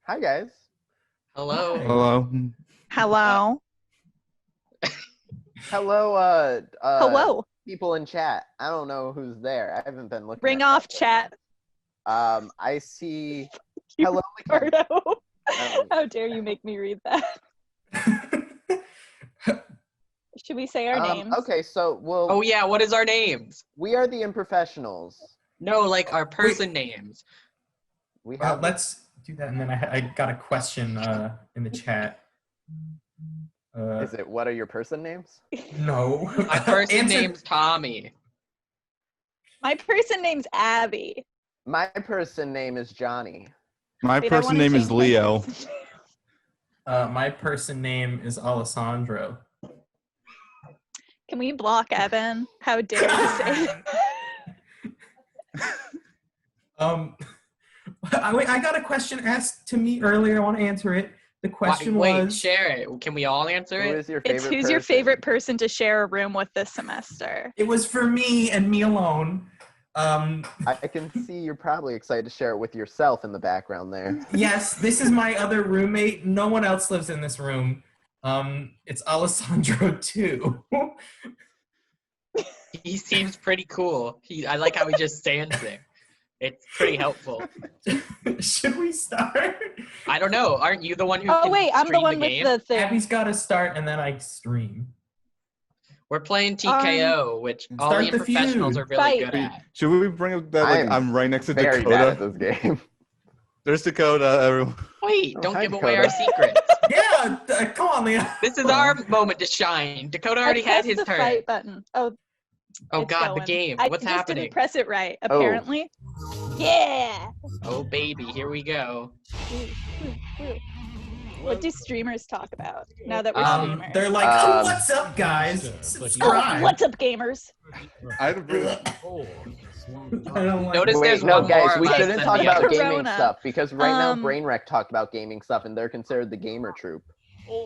Hi, guys. Hello. Hello. Hello. Hello, Hello. people in chat. I don't know who's there. I haven't been looking. Ring at off that. chat. I see. Hello, Ricardo. How dare you make me read that? Should we say our names? Okay, so we'll. Oh yeah, what is our names? We are the Improvessionals. No, like our person names. We have. Let's do that, and then I got a question in the chat. Is it what are your person names? No. My person name's Tommy. My person name's Abby. My person name is Johnny. My Wait, I person wanna name is change my Leo. person. My person name is Alessandro. Can we block Evan? How dare you say it? I got a question asked to me earlier. I want to answer it. The question Wait, was... share it. Can we all answer Who it? is your favorite It's who's person? your favorite person to share a room with this semester? It was for me and me alone. I can see you're probably excited to share it with yourself in the background there. Yes, this is my other roommate. No one else lives in this room. It's Alessandro too. He seems pretty cool. I like how he just stands there. It's pretty helpful. Should we start? I don't know. Aren't you the one who Oh can wait, I'm the stream one with game? the thing. Abby's got to start, and then I stream. We're playing Tee K.O, which all the Start the professionals feud. are really Fight. good at. Should we bring up that like I'm right next to Very bad Dakota? at this game. There's Dakota, everyone. Wait, Oh, don't hi, give away Dakota. our secrets. Yeah, come on, Leah. This is our moment to shine. Dakota already had his the turn. fight button. Oh, Oh it's god, the going. game. I What's just happening? didn't press it right, apparently. Yeah. Oh baby, here we go. What do streamers talk about now that we're streamers? They're like, oh, what's up, guys? Subscribe. Oh, what's up, gamers? I had to bring I don't like Notice Wait, there's no, one guys, more we of us shouldn't than talk the about others. gaming Corona. stuff because right now Brainwreck talked about gaming stuff and they're considered the gamer troop.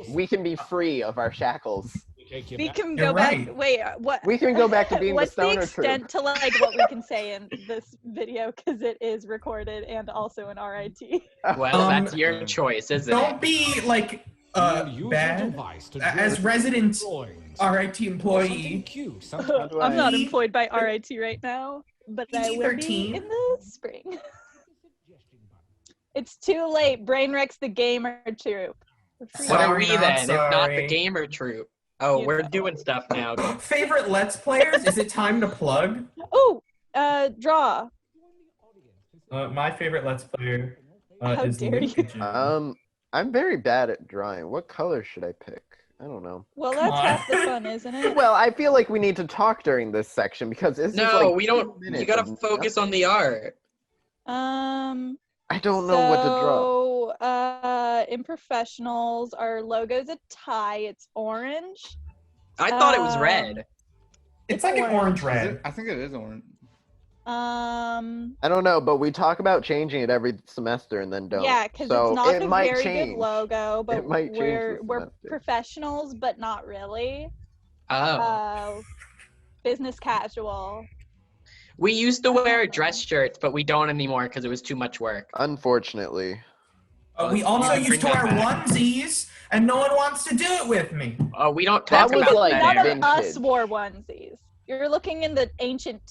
We can be free of our shackles. We can You're go right. back. Wait, what? We can go back to being the What's the stoner extent troop. to like what we can say in this video because it is recorded and also in RIT? Well, that's your choice, isn't Don't it? be like bad. As resident RIT employee. I'm not employed by RIT right now, but I will be PG-13. in the spring. It's too late. Brainwreck's the gamer troop. What are we Sorry, then, if not the sorry. gamer troop? Oh, You we're know. doing stuff now. Favorite Let's Players? Is it time to plug? Oh, draw. My favorite Let's Player How is dare you. Lincoln. I'm very bad at drawing. What color should I pick? I don't know. Well, Come that's on. half the fun, isn't it? Well, I feel like we need to talk during this section because this is No, like we 2 don't. minutes You gotta of focus on nothing. the art. I don't know what to draw. So, Improvessionals, our logo's a tie. It's orange. I thought it was red. It's like an orange red. I think it is orange. I don't know, but we talk about changing it every semester and then don't. Yeah, because so it's not it a might very change. good logo, but It might change we're this we're semester. professionals, but not really. Oh. Business casual. We used to wear dress shirts, but we don't anymore because it was too much work. Unfortunately. We also Bring used to that wear back. onesies, and no one wants to do it with me. Oh, we don't That talk was about like that. None here. of us vintage. wore onesies. You're looking in the ancient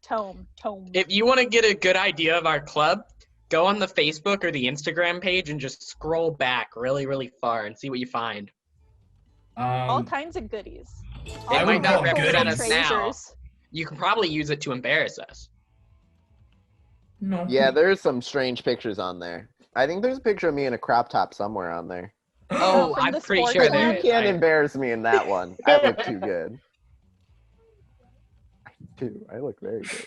tome. If you want to get a good idea of our club, go on the Facebook or the Instagram page and just scroll back really, really far and see what you find. All kinds of goodies. I It might would not call it represent us goodies. now. You can probably use it to embarrass us. No. Yeah, there's some strange pictures on there. I think there's a picture of me in a crop top somewhere on there. Oh, from I'm the pretty sports sure one? there You is. can't embarrass me in that one. I look too good. I do. I look very good.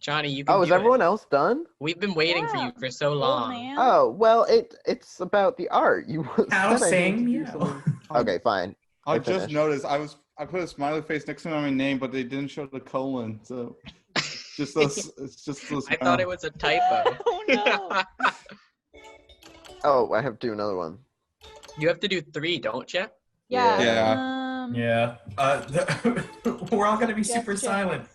Johnny, you can Oh, is do it. everyone else done? We've been waiting for Yeah. you for so Old long. man. Oh, well, it's about the art. You said I Cow needed saying to do meow. something. Okay, fine. I finished. just noticed I put a smiley face next to my name, but they didn't show the colon, so it's just those. It's just those. I thought it was a typo. Oh no. Oh, I have to do another one. You have to do 3, don't you? Yeah. Yeah. Yeah. We're all gonna be super Suggestion. silent.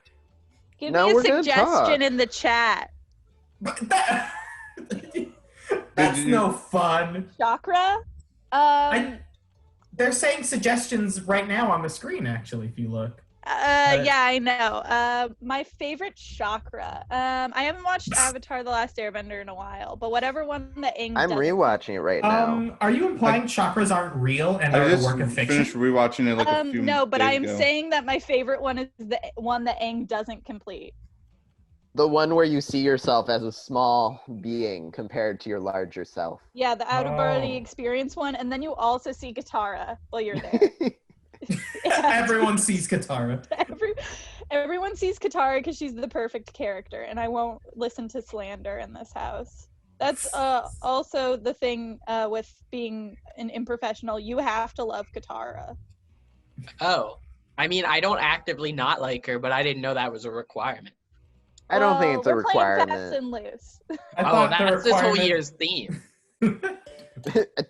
Give No, me a we're gonna suggestion talk. in the chat. But that, That's no fun. Chakra? They're saying suggestions right now on the screen, actually, if you look. Yeah, I know. My favorite chakra. I haven't watched Avatar: The Last Airbender in a while, but whatever one that Aang I'm doesn't- rewatching it right now. Are you implying chakras aren't real and I are a just work of fiction? finished rewatching it like a few No, but days I am ago. saying that my favorite one is the one that Aang doesn't complete. The one where you see yourself as a small being compared to your larger self. Yeah, the out-of-body Oh. experience one, and then you also see Katara while you're there. Everyone sees Katara. Everyone sees Katara because she's the perfect character, and I won't listen to slander in this house. That's also the thing with being an improfessional. You have to love Katara. Oh, I mean, I don't actively not like her, but I didn't know that was a requirement. I don't think it's a we're playing fast requirement. and loose. I Oh, thought the that's this whole requirement- year's theme.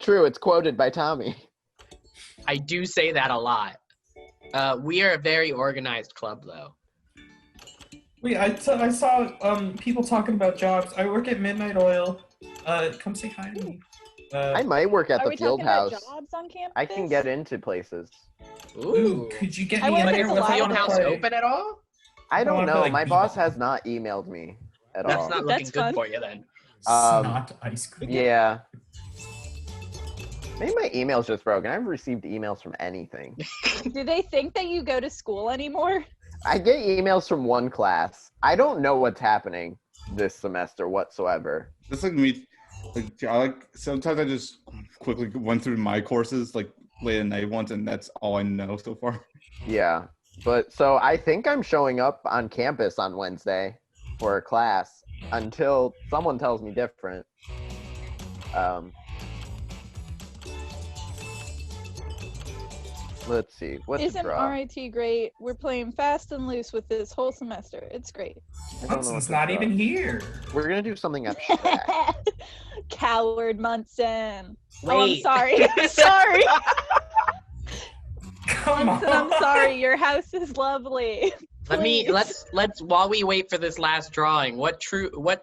True, it's quoted by Tommy. I do say that a lot. We are a very organized club, though. Wait, I saw people talking about jobs. I work at Midnight Oil. Come say hi to me. I might work at Are the we field talking about house. jobs on campus? I can get into places. Ooh, could you get I me work in at there the with Field a house play? open at all? I don't wanna know. play, like, My boss b-ball. has not emailed me at That's all. not looking That's good fun. for you then. Snot ice cream. Yeah. Maybe my email's just broken. I haven't received emails from anything. Do they think that you go to school anymore? I get emails from one class. I don't know what's happening this semester whatsoever. That's like me. Sometimes I just quickly went through my courses like late at night once, and that's all I know so far. Yeah. But so I think I'm showing up on campus on Wednesday for a class until someone tells me different. Let's see. What's Isn't the draw? RIT great? We're playing fast and loose with this whole semester. It's great. I don't know Munson's what's the not draw. even here. We're gonna do something abstract. Coward Munson. Wait. Oh, I'm sorry. I'm sorry. Come Munson, on. I'm sorry. Your house is lovely. Please. Let's while we wait for this last drawing, what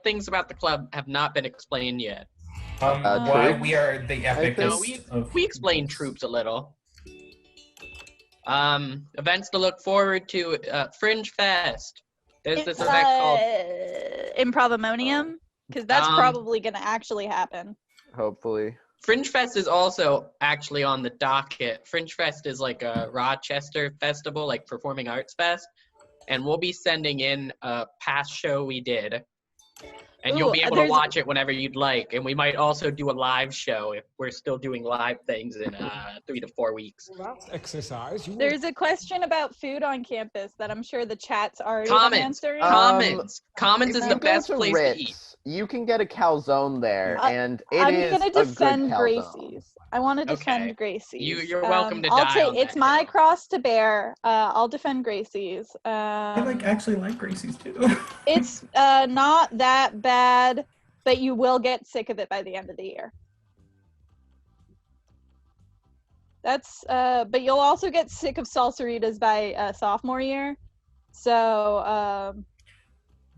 things about the club have not been explained yet? Why troops? we are the epicest No, we explained troops a little. Events to look forward to, Fringe Fest. There's this event called Improvemonium, because that's probably going to actually happen. Hopefully. Fringe Fest is also actually on the docket. Fringe Fest is like a Rochester festival, like performing arts fest, and we'll be sending in a past show we did, and you'll be able to watch it whenever you'd like. And we might also do a live show if we're still doing live things in 3 to 4 weeks. Well, that's exercise. There's a question about food on campus that I'm sure the chat's already been Commons. answering. Commons If is you the go best to place RIT, to eat. You can get a calzone there, and it I'm is gonna a good defend calzone. Gracie's. I want to defend Okay. Gracie's. You're welcome to I'll die take. on It's that my hill. cross to bear. I'll defend Gracie's. I actually like Gracie's too. It's not that bad, but you will get sick of it by the end of the year. That's but you'll also get sick of salsaritas by sophomore year. So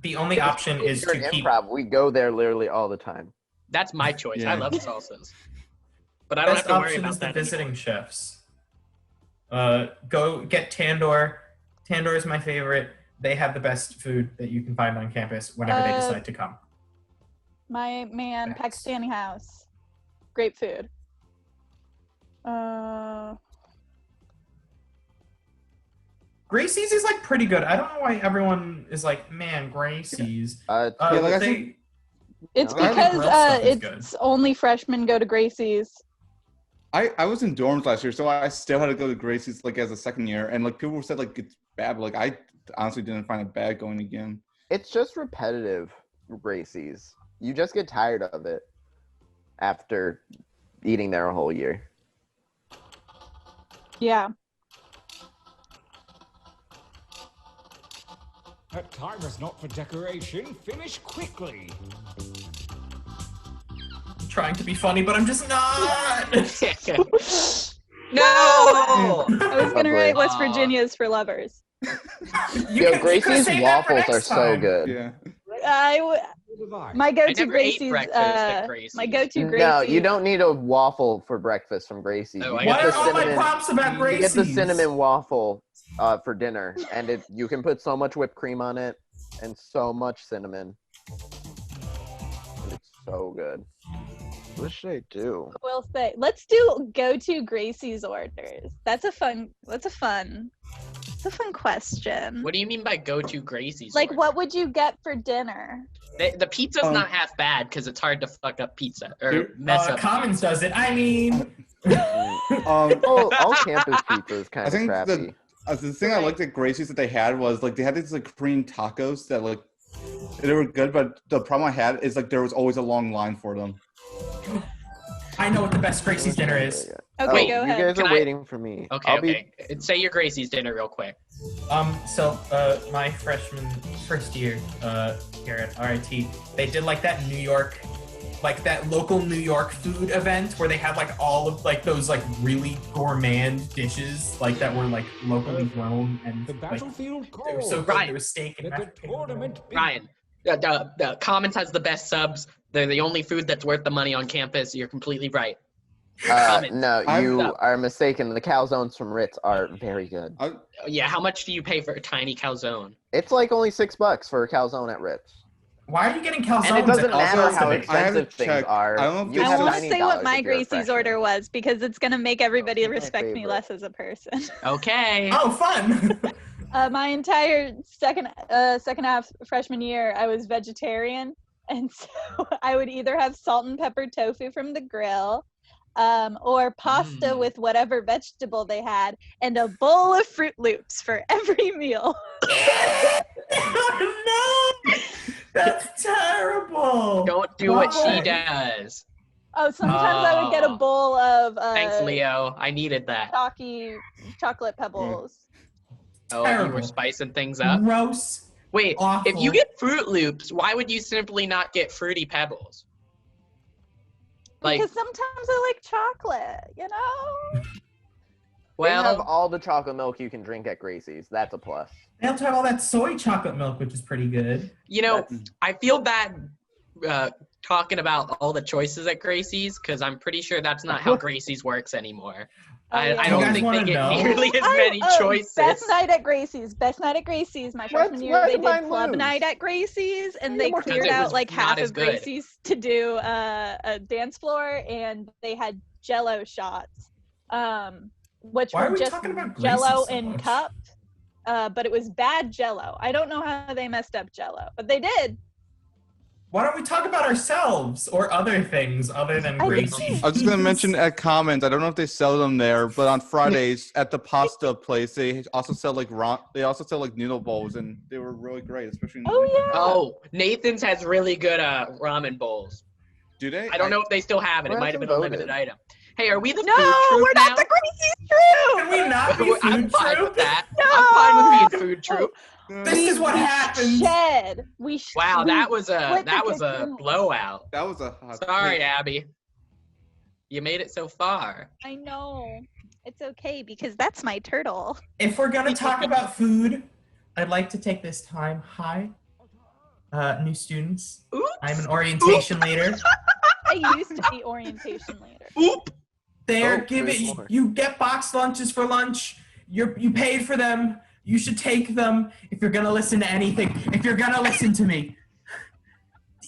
The only option is You're to in keep. improv. We go there literally all the time. That's my choice. Yeah. I love salsas. But I don't have Best to worry option about is the that visiting anymore. chefs. Go get Tandor. Tandor is my favorite. They have the best food that you can find on campus whenever they decide to come. my man, Thanks. Pakistani house, great food. Gracie's is like pretty good. I don't know why everyone is like, man, Gracie's. It's Yeah, like, I they- think- It's No, I think because grilled stuff is good. it's only freshmen go to Gracie's. I was in dorms last year, so I still had to go to Gracie's like as a second year, and like people said like it's bad, but like I honestly didn't find it bad going again. It's just repetitive, Gracie's. You just get tired of it after eating there a whole year. Yeah. That time is not for decoration. Finish quickly. I'm trying to be funny, but I'm just not. No! I was gonna Lovely. write West Virginia's for lovers. You Yo, could Gracie's save that for waffles next are so time. good. Yeah. survive. My I go-to never ate Gracie's. breakfast at Gracie's. My go-to Gracie's. No, you don't need a waffle for breakfast from Gracie's. Oh, You I What get are the all my cinnamon. props about You Gracie's? get the cinnamon waffle for dinner, and you can put so much whipped cream on it and so much cinnamon. And it's so good. What should I do? Will say, let's do go-to Gracie's orders. That's a fun question. What do you mean by go-to Gracie's? Like, order? what would you get for dinner? The pizza's not half bad because it's hard to fuck up pizza or Dude, mess up. Commons does it. I mean, All campus pizza is kind I of think crappy. the thing I liked at Gracie's that they had was like they had these like Korean tacos that like they were good, but the problem I had is like there was always a long line for them. I know what the best Gracie's dinner is. Okay, Oh, go You ahead. guys Can are I- waiting for me. Okay, okay. Say your Gracie's dinner real quick. So my freshman first year here at RIT, they did like that New York, like that local New York food event where they had like all of like those like really gourmand dishes like that were like locally grown and The like battlefield they were so calls. good. Right. There was steak and Let the mashed potatoes. tournament begin. Ryan, the Commons has the best subs. They're the only food that's worth the money on campus. You're completely right. Commons. No, I'm- you are mistaken. The calzones from Ritz are very good. Yeah, how much do you pay for a tiny calzone? It's like only $6 for a calzone at Ritz. Why are you getting calzones? And it doesn't at matter also how the big- I haven't expensive things checked. are. I don't know if You they I have still- want to tiny say what dollars my if you're a Gracie's freshman. order was because it's gonna make everybody Oh, my respect me favorite. less as a person. Okay. Oh, fun! My entire second half freshman year, I was vegetarian, and so I would either have salt and pepper tofu from the grill, or pasta with whatever vegetable they had, and a bowl of Fruit Loops for every meal. Oh, no! That's terrible! Don't do what she Why? does. Oh, sometimes I would get a Oh. bowl of Thanks, Leo. I needed that. chocolate pebbles. Oh, you were Terrible. spicing things up. Gross. Wait, Awful. if you get Fruit Loops, why would you simply not get Fruity Pebbles? Like, Because sometimes I like chocolate, you know? They have well, all the chocolate milk you can drink at Gracie's. That's a plus. They also have all that soy chocolate milk, which is pretty good. you know, That's- I feel bad talking about all the choices at Gracie's because I'm pretty sure that's not how Gracie's works anymore. Oh, I yeah. don't You guys think they wanna get know? nearly as many choices. Best night at Gracie's. Best night at Gracie's. My freshman year, why they did mine did club lose? night at Gracie's, and they Because cleared it out was like not half as of good. Gracie's to do a dance floor, and they had Jello shots, which Why are were we just talking about Jello Gracie's so in much? cup, but it was bad Jello. I don't know how they messed up Jello, but they did. Why don't we talk about ourselves or other things other than I Gracie? I was just gonna mention at Commons. I don't know if they sell them there, but on Fridays at the pasta place, they also sell like noodle bowls, and they were really great, especially. In the Oh winter. yeah. Oh, Nathan's has really good ramen bowls. Do they? I don't know if they still have it. It Where might have has been a it limited voted? item. Hey, are we the No, food troop we're now? not the Gracie's Can troop. we not be I'm food fine troop? with that. I'm fine with being food troop. This is what happens. Shed. Wow, that was split the a kitchen. blowout. That was a hot Sorry, take. Abby. You made it so far. I know. It's okay because that's my turtle. If we're gonna talk about food, I'd like to take this time. Hi, new students. Oops. I'm an orientation leader. I used to be orientation leader. Oop. They're Oh, giving there's more. you get box lunches for lunch. You paid for them. You should take them if you're gonna listen to anything. If you're gonna listen to me,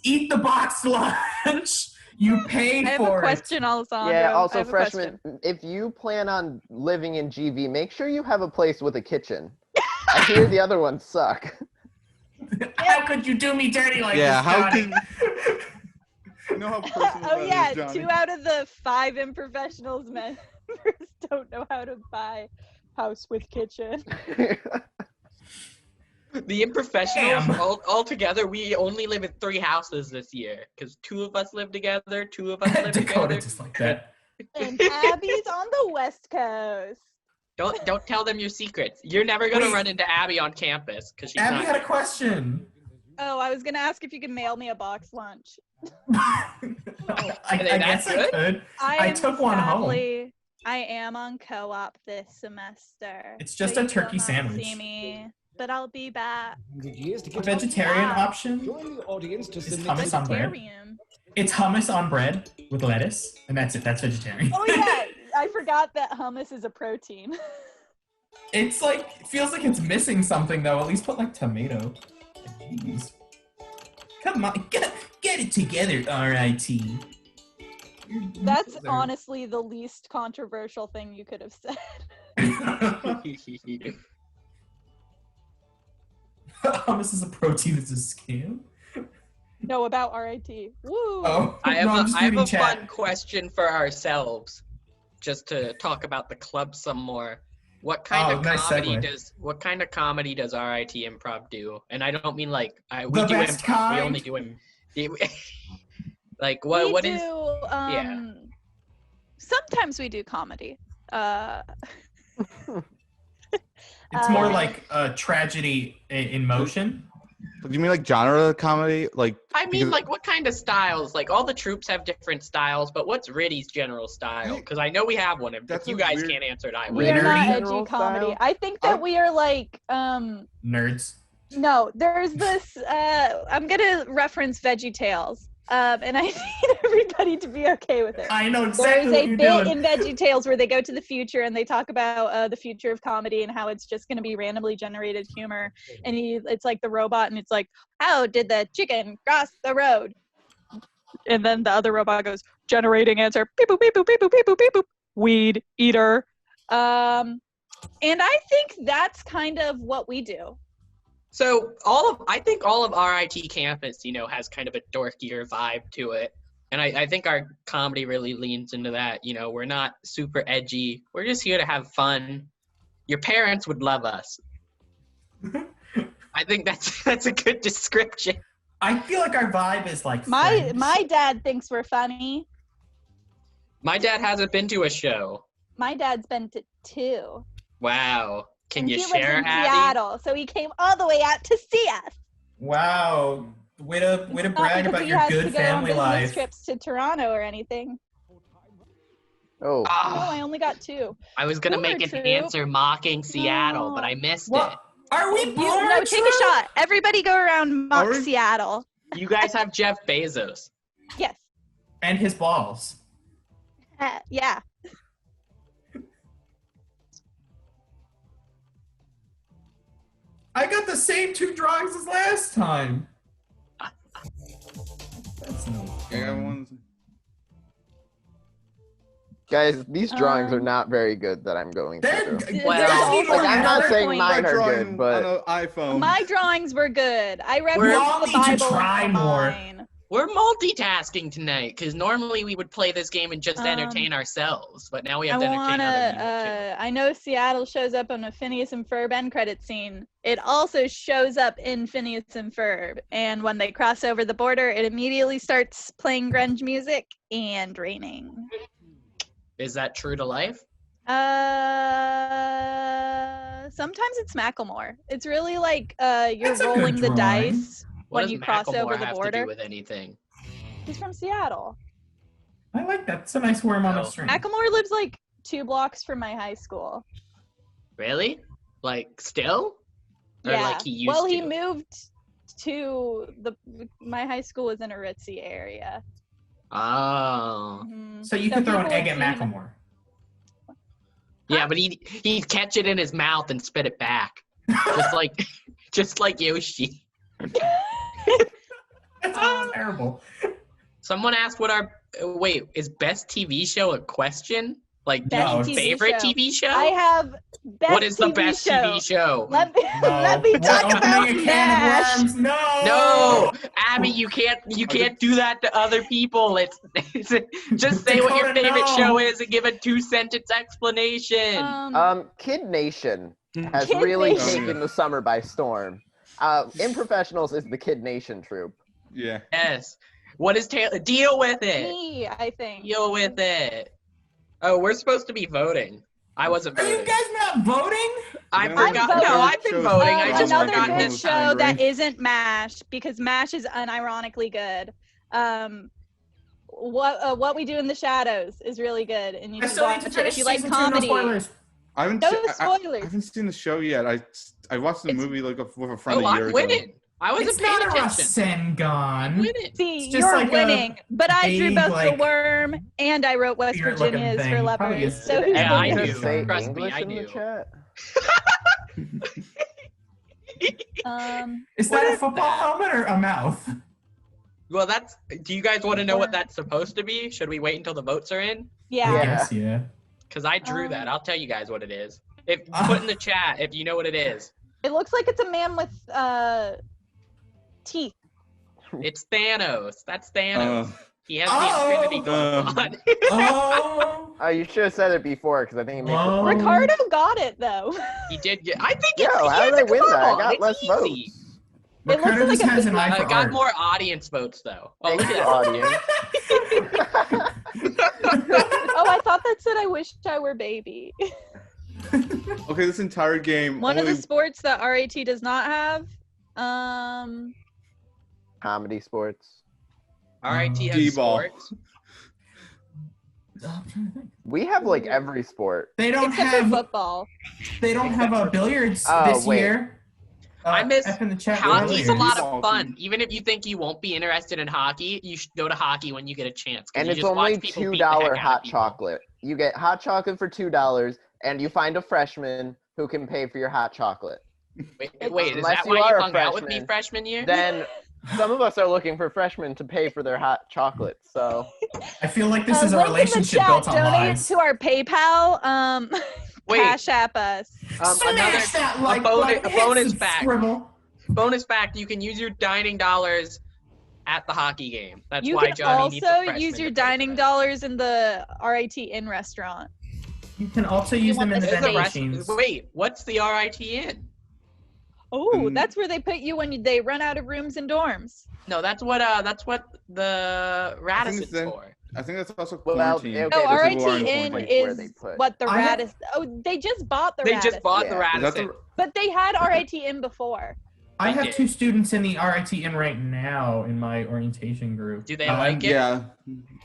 eat the box lunch. You paid I have a for it. question, Alessandro. Yeah, I also have a freshmen, question. if you plan on living in GV, make sure you have a place with a kitchen. I hear the other ones suck. How could you do me dirty like Yeah, this, how Johnny? You know how personal Oh that yeah, is, Johnny. 2 out of the 5 Improvessionals members don't know how to buy house with kitchen. The Improvessionals, Damn. all together, we only live in 3 houses this year because 2 of us live together, 2 of us live Dakota together. just like that. And Abby's on the West Coast. Don't tell them your secrets. You're never gonna Wait. run into Abby on campus because she's Abby not. had a question. Oh, I was gonna ask if you could mail me a box lunch. I they guess that I good? could. I I am took one home. I am on co-op this semester. It's just so a you will turkey not sandwich. See me but I'll be back. 100 years to A get vegetarian Yeah. option Join the audience to is submit hummus on bread. Vegetarian. It's hummus on bread with lettuce, and that's it. That's vegetarian. Oh yeah, I forgot that hummus is a protein. It's like, it feels like it's missing something though. At least put like tomato. Jeez. Come on, get it together, RIT. That's honestly the least controversial thing you could have said. Hummus is a protein. It's a scam. No, about RIT. Woo! Oh, I have no, I'm just I have reading a chat. fun question for ourselves, just to talk about the club some more. What kind Oh, of nice comedy segue. does RIT Improv do? And I don't mean like we The do best improv. We kind. only do like we what do, is yeah. Sometimes we do comedy. It's more like a tragedy in motion. Do you mean like genre comedy? Like I mean, because- like, what kind of styles? Like, all the troops have different styles, but what's RITI's general style? Because I know we have one. If That's you a guys weird- can't answer it, I we will. are not Nerdy. edgy General comedy. style? I think that we are like Nerds. no, there's this I'm gonna reference Veggie Tales. And I need everybody to be okay with it. I know There's exactly what a you're bit doing. in Veggie Tales where they go to the future and they talk about the future of comedy and how it's just going to be randomly generated humor. And it's like the robot, and it's like, how did the chicken cross the road? And then the other robot goes, generating answer, beep boop, beep boop, beep boop, beep boop, beep boop, weed eater. And I think that's kind of what we do. So I think all of RIT Campus, has kind of a dorkier vibe to it. And I think our comedy really leans into that. We're not super edgy. We're just here to have fun. Your parents would love us. I think that's a good description. I feel like our vibe is like My Friends. dad thinks we're funny. My dad hasn't been to a show. My dad's been to 2. Wow. Can And you he lives share, in Abby? Seattle, so he came all the way out to see us. Wow. Way to It's not brag because about he your has to good go on family business life. trips to Toronto or anything. Oh, No, I only got 2. I was gonna Boomer make an troop. answer mocking Seattle, but I missed What? Are we No, boomer take a troop? shot. Everybody go around mock Are we- Seattle. it. You guys have Jeff Bezos. Yes. And his balls. Yeah. I got the same 2 drawings as last time. That's no Yeah, fun. everyone's- guys, these drawings are Um, not very good that I'm going They're, through. you Well, guys need more Like, I'm not effort. saying point. mine are drawing good, but on an iPhone. My drawings were good. I We referenced all the need to Bible try in more. mine. We're multitasking tonight because normally we would play this game and just Um, entertain ourselves, but now we I have to entertain other people wanna. I know Seattle shows up on a Phineas and Ferb end credit scene. It also shows up in Phineas and Ferb, and when they cross over the border, it immediately starts playing grunge music and raining. too. Is that true to life? Sometimes it's Macklemore. It's really like you're That's a good rolling the drawing. dice What when does you cross Macklemore over the have to border. do with anything? He's from Seattle. I like that. It's a nice worm on a Oh. string. Macklemore lives like 2 blocks from my high school. Really? Like still? Or Yeah. like he used Well, to? he moved to my high school was in a ritzy area. Oh. Mhm. So you could throw an people egg at would see him- Macklemore. Yeah, but he'd catch it in his mouth and spit it back. Just like Yoshi. That's not terrible. Someone asked is best TV show a question? Like Best No. TV favorite show. TV show? I have best What is the TV best show. TV show? Let me No. let me We're talk opening about a can MASH. of worms. No. No, Abby, you can't do that to other people. It's just say what your Dakota, favorite no. show is and give a 2-sentence explanation. Kid Nation has Kid really Nation. taken the summer by storm. Improvessionals is the Kid Nation troupe. Yeah. Yes. What is Taylor? Deal with it. Me, I think. Deal with it. Oh, we're supposed to be voting. I wasn't Are you voting. guys not voting? I I'm forgot. voting. No, I've been Shows voting. I just another forgot good this show time. that isn't MASH, because MASH is unironically good. What We Do in the Shadows is really good, and you I should still need watch to it finish if you like season 2, no comedy. spoilers. I haven't, No I spoilers. haven't seen the show yet. I watched the It's- movie like with a friend Oh, a year I'm ago. winning. I wasn't It's paying not a attention. Rasengan. Winning. See, It's just you're like a winning, but I drew vague, both like, the worm and I wrote West spirit-looking Virginia is for thing. Probably lepers. is- So Did who's Yeah, I anyone knew. just say Trust me, English I in the knew. chat? Is What that a is football that? helmet or a mouth? Well, that's. Do you guys want to know what that's supposed to be? Should we wait until the votes are in? yeah. I Yeah. guess, yeah. Because I drew that. Um, I'll tell you guys what it is. If put in the chat if you know what it is. It looks like it's a man with teeth. It's Thanos. That's Thanos. He has the Oh! Infinity Glove on. Oh! Oh, you should have said it before because I think it makes Oh. it. Ricardo got it though. He did get. I think Yo, it's. how did I win that? I got It's less easy. votes. It looks Ricardo like just a has an big- eye for I got art. more audience votes though. Oh, Thank look you, at audience. Oh, I thought that said I wished I were baby. Okay, this entire game. One of only, the sports that RIT does not have. Comedy sports. RIT has D-ball. sports. I'm trying to think. We have like every sport. They don't Except for have. football. They don't have Except a billiards Oh, this wait. year. I miss F in the chat. Hockey's a earlier. lot T-ball of fun. team. Even if you think you won't be interested in hockey, you should go to hockey when you get a chance. 'cause And you it's just only watch people beat the heck $2 out of hot people. chocolate. You get hot chocolate for $2, and you find a freshman who can pay for your hot chocolate. Wait, is Unless that you why you are a hung out with me freshman, freshman year? Then some of us are looking for freshmen to pay for their hot chocolate. So I feel like this is a Link in the relationship chat, built on donate lies. to our PayPal. Wait. Cash app us. Smash that a like bonus- button, a hit bonus fact. scribble. Bonus fact: you can use your dining dollars at the hockey game. That's You why can Johnny needs a also freshman use your to pay for dining that. dollars in the RIT in restaurant. You can also use them in the There's vending a rest- machines. Wait, what's the RIT in? Oh, that's where they put you when they run out of rooms and dorms. No, that's what the Radisson's it's in- for. I think that's also Well, quarantine. okay, No, this is RIT people are in in quarantine. Where they is put- what the I have- Radisson. Oh, they just bought the They Radisson. just bought the Yeah. Is that Radisson. the, But they had RIT in before. I They have did. 2 students in the RIT in right now in my orientation group. Do they like it? yeah.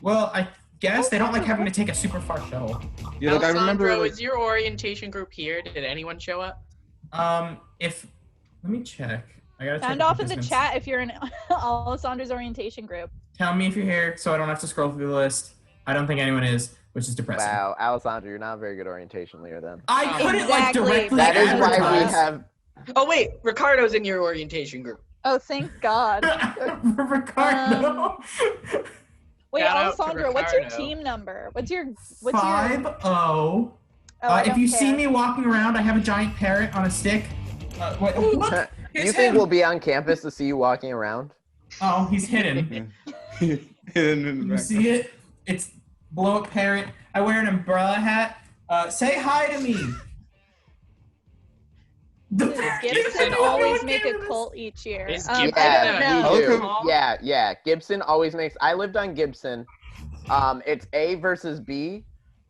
Well, I guess they don't like having to take a super far shuttle. Yeah, like I remember. Alessandro, is your orientation group here? Did anyone show up? If let me check. I gotta check Sound the off in the participants. chat if you're in Alessandra's orientation group. Tell me if you're here, so I don't have to scroll through the list. I don't think anyone is, which is depressing. Wow, Alessandro, you're not a very good orientation leader then. I couldn't like Exactly. directly That is why we advertise. have. Oh wait, Ricardo's in your orientation group. Oh, thank God. Ricardo. Wait, Shout out to Alessandro, what's your Ricardo. team number? What's your 5-0. Oh, I If don't you see care. me walking around, I have a giant parrot on a stick. Wait, look, You it's think him. we'll be on campus to see you walking around? Oh, he's hidden. Hidden in You the see it? It's blow up parrot. I wear an umbrella hat. Say hi to me. The Does parrot- Gibson Everyone always came make to a this. cult each year? Is I Gibson don't a- know. we Okay. do. Yeah. Gibson always makes. I lived on Gibson. It's A versus B.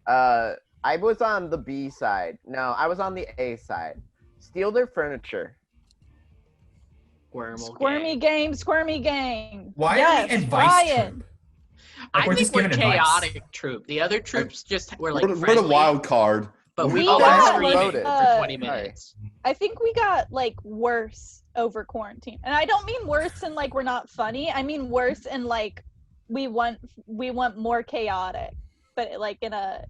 I was on the B side. No, I was on the A side. Steal their furniture. Squirmy gang, squirmy gang. Why are we yes, advice Brian. troop? I we're think just we're giving advice. chaotic troop. The other troops just were like we're the friendly, wild card. but we We all got, were like, screaming for 20 sorry. minutes. I think we got like worse over quarantine. And I don't mean worse in like we're not funny. I mean worse in like we want more chaotic. But like in a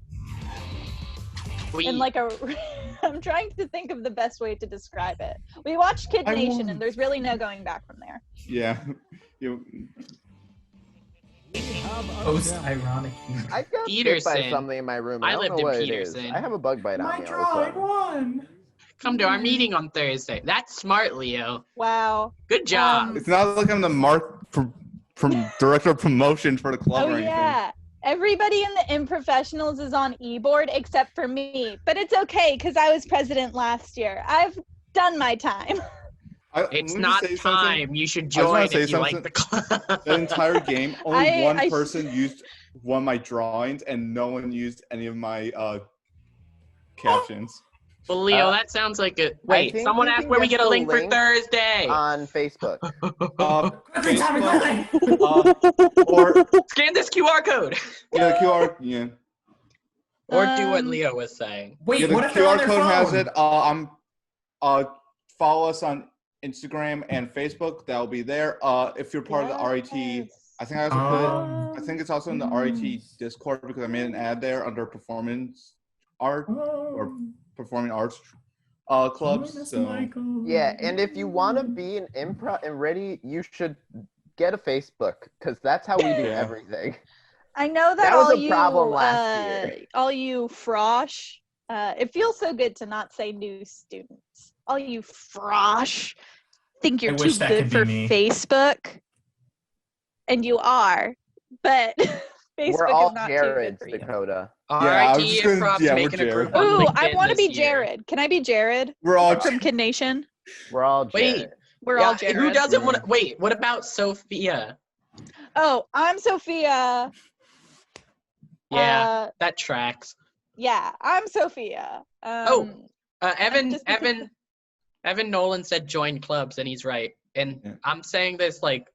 I'm trying to think of the best way to describe it. We watched Kid I Nation won't. and there's really no going back from there. Yeah. You, Post ironic humor. I got bit by Peterson. something in my room. I I don't lived know in what Peterson. it is. I have a bug bite on My me all the drawing time. won. Come to our meeting on Thursday. That's smart, Leo. Wow. Good job. it's not like I'm the mark from director of promotion for the club Oh or anything. yeah. Everybody in the Improvessionals is on e-board except for me. But it's okay because I was president last year. I've done my time. It's let me not say something. time. You should I just wanna join if say you like something. the club. The entire game, only I- one I- person used one of my drawings, and no one used any of my captions. Well, Leo, Uh, that sounds like a. Wait, think someone we asked can where we get get a the link for link Thursday. On Facebook. Quickly, Tommy, Facebook, quickly. or Scan this QR code. yeah, the QR, yeah, Or do what Um, Leo was saying. Wait, yeah. The what if they're on QR their code phone? has it. I'm follow us on Instagram and Facebook. That'll be there. If you're part of the RIT, I think I also put it. I think it's also in the RIT Discord because I made an ad there under performance art or performing arts clubs. So Yeah, and if you want to be an improv and ready, you should get a Facebook because that's how we do everything. I know that was all a problem last year. all you frosh, it feels so good to not say new students. All you frosh think you're I too wish that good could for be me. Facebook, and you are, but Facebook We're all is not too good Jared's, for you. Dakota. I was RIT just gonna- Improv's yeah, we're making a Jared. group on Ooh, LinkedIn I want to be this year. Jared. Can I be Jared we're all from Kid Nation? We're all Jared. Wait, We're all yeah, Jared. who doesn't want to? Wait, what about Sophia? Oh, I'm Sophia. Yeah, that tracks. Yeah, I'm Sophia. Evan Nolan said join clubs, and he's right. And Yeah. I'm saying this like,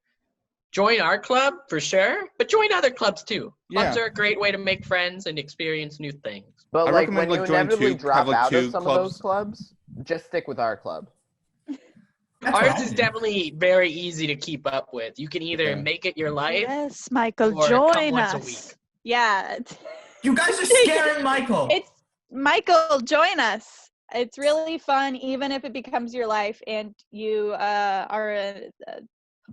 join our club for sure, but join other clubs too. Clubs are a great way to make friends and experience new things. But I like recommend, when you like, join inevitably two- drop have, like, out of two some of those clubs, just stick with our club. That's what Ours I is did. definitely very easy to keep up with. You can either make it your life Yes, Michael, or come join once us. a week. Yeah, You guys are scaring Michael. it's Michael, join us. It's really fun, even if it becomes your life and you are a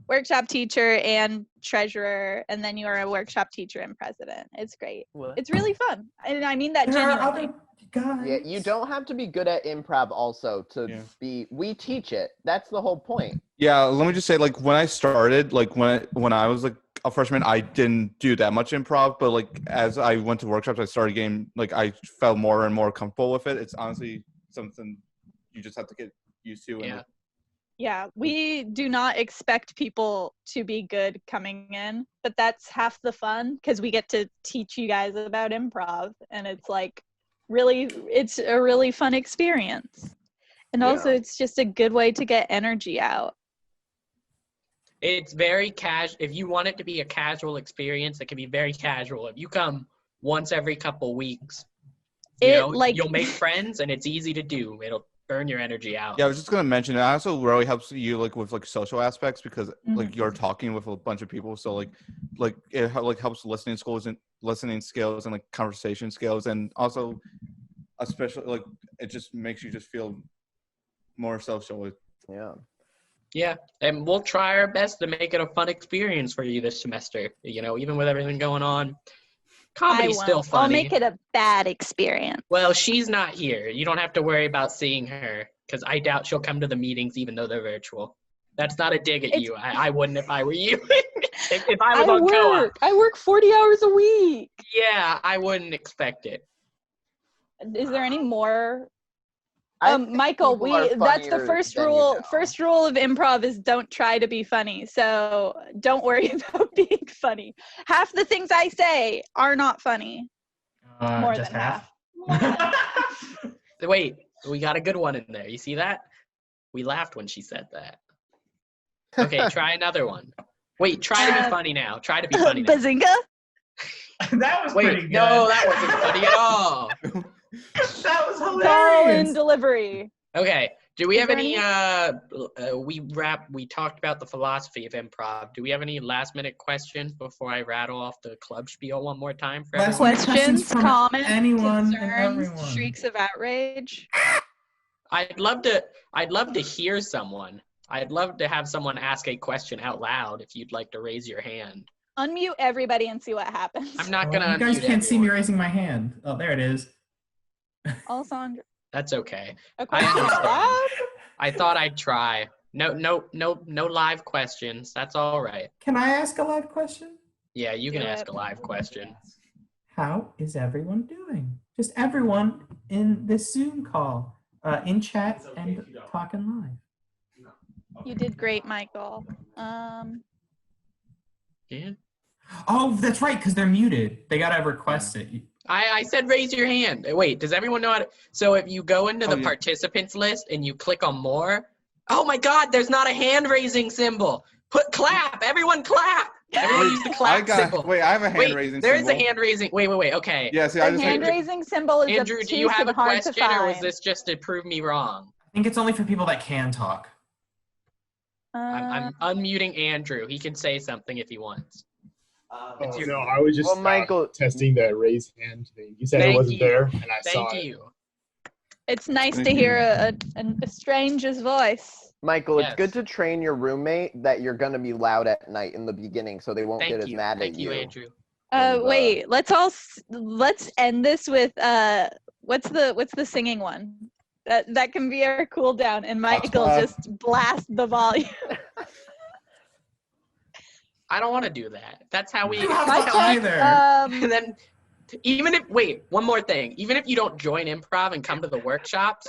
workshop teacher and treasurer, and then you are a workshop teacher and president. It's great. It's really fun. And I mean that There are genuinely. other guys. Yeah, you don't have to be good at improv also to be. We teach it. That's the whole point. Yeah, let me just say, like, when I started, like, when I was, like, a freshman, I didn't do that much improv, but, like, as I went to workshops, I started getting, like, I felt more and more comfortable with it. It's honestly something you just have to get used to. And Yeah, we do not expect people to be good coming in, but that's half the fun because we get to teach you guys about improv, and it's like it's a really fun experience. And also it's just a good way to get energy out. It's very casual. If you want it to be a casual experience, it can be very casual. If you come once every couple weeks, you'll make friends, and it's easy to do. It'll burn your energy out. Yeah, I was just gonna mention it also really helps you like with like social aspects because like you're talking with a bunch of people, so like it like helps listening skills and like conversation skills, and also especially like it just makes you just feel more social. Yeah, and we'll try our best to make it a fun experience for you this semester. Even with everything going on, comedy's still funny. I'll make it a bad experience. Well, she's not here. You don't have to worry about seeing her because I doubt she'll come to the meetings even though they're virtual. That's not a dig at you. I wouldn't if I were you. if I was on co-op. I work 40 hours a week. Yeah, I wouldn't expect it. Is there any more? Michael, that's the first rule. First rule of improv is don't try to be funny. So don't worry about being funny. Half the things I say are not funny. More just than half. Wait, we got a good one in there. You see that? We laughed when she said that. Okay, try another one. Wait, try to be funny now. Try to be funny now. Bazinga? That was pretty good. No, that wasn't funny at all. That was Call hilarious. in delivery. Okay. Do we Is have there any we talked about the philosophy of improv. Do we have any last minute questions before I rattle off the club spiel one more time for Last everyone? minute questions from comments, anyone and concerns, everyone. shrieks of outrage. I'd love to hear someone. I'd love to have someone ask a question out loud if you'd like to raise your hand. Unmute everybody and see what happens. I'm not gonna You guys unmute can't see me everyone. raising my hand. Oh, there it is. Alessandra. That's okay. A question out understand. loud? I thought I'd try. No live questions. That's all right. Can I ask a live question? Yeah, you can Do ask it. a live question. How is everyone doing? Just everyone in this Zoom call, in chat and talking live. You did great, Michael. Yeah. Oh, that's right, because they're muted. They gotta request it. I said raise your hand. Wait, does everyone know how to? So if you go into the yeah. participants list and you click on more, oh my God, there's not a hand raising symbol. Put clap. Everyone clap. Everyone use the clap symbol. Wait, I have a hand raising There symbol. is a hand raising. Wait. Okay. Yeah, see, I The just hand raising symbol is Andrew, do you obtuse have a and hard to question or was find. this just to prove me wrong? I think it's only for people that can talk. I'm unmuting Andrew. He can say something if he wants. Oh, no, I was just Well, Michael, testing the raise hand thing. You said it Thank wasn't you. there, and I saw Thank it. you. It's nice Thank to you. hear a stranger's voice. Michael, it's good Yes. to train your roommate that you're gonna be loud at night in the beginning, so they won't get Thank as you. mad Thank at you, you. Andrew. And, Wait, let's end this with what's the singing one? That can be our cool down, and Michael Hotspot. just blast the volume. I don't want to do that. That's how we. You don't have that's to how we- either. And then, even if one more thing, even if you don't join improv and come to the workshops,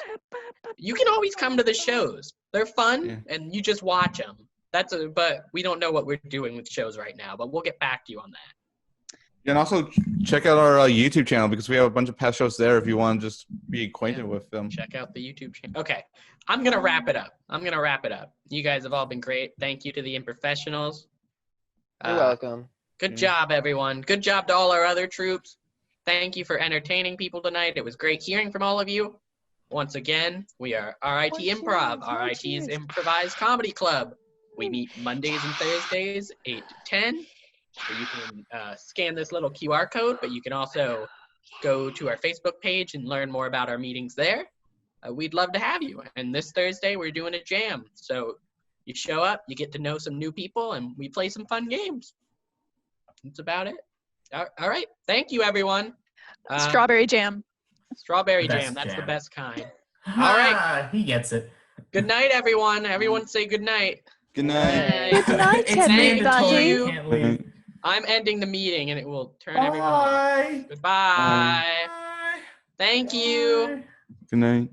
you can always come to the shows. They're fun, Yeah. and you just watch them. But we don't know what we're doing with shows right now. But we'll get back to you on that. And also check out our YouTube channel because we have a bunch of past shows there if you want to just be acquainted with them. Check out the YouTube channel. Okay, I'm gonna wrap it up. You guys have all been great. Thank you to the Improvessionals. You're welcome. Good job, everyone. Good job to all our other troops. Thank you for entertaining people tonight. It was great hearing from all of you. Once again, we are RIT Improv, RIT's Improvised Comedy Club. We meet Mondays and Thursdays, 8 to 10. So you can scan this little QR code, but you can also go to our Facebook page and learn more about our meetings there. We'd love to have you. And this Thursday, we're doing a jam. So you show up, you get to know some new people, and we play some fun games. That's about it. All right. Thank you, everyone. Strawberry jam. Strawberry The best jam. That's the jam. best kind. All right. He gets it. Good night, everyone. Everyone say good night. Good night. Good night, It's everybody. mandatory. You can't leave. I'm ending the meeting, and it will turn everyone off. Bye. Goodbye. Bye. Thank you. Good night.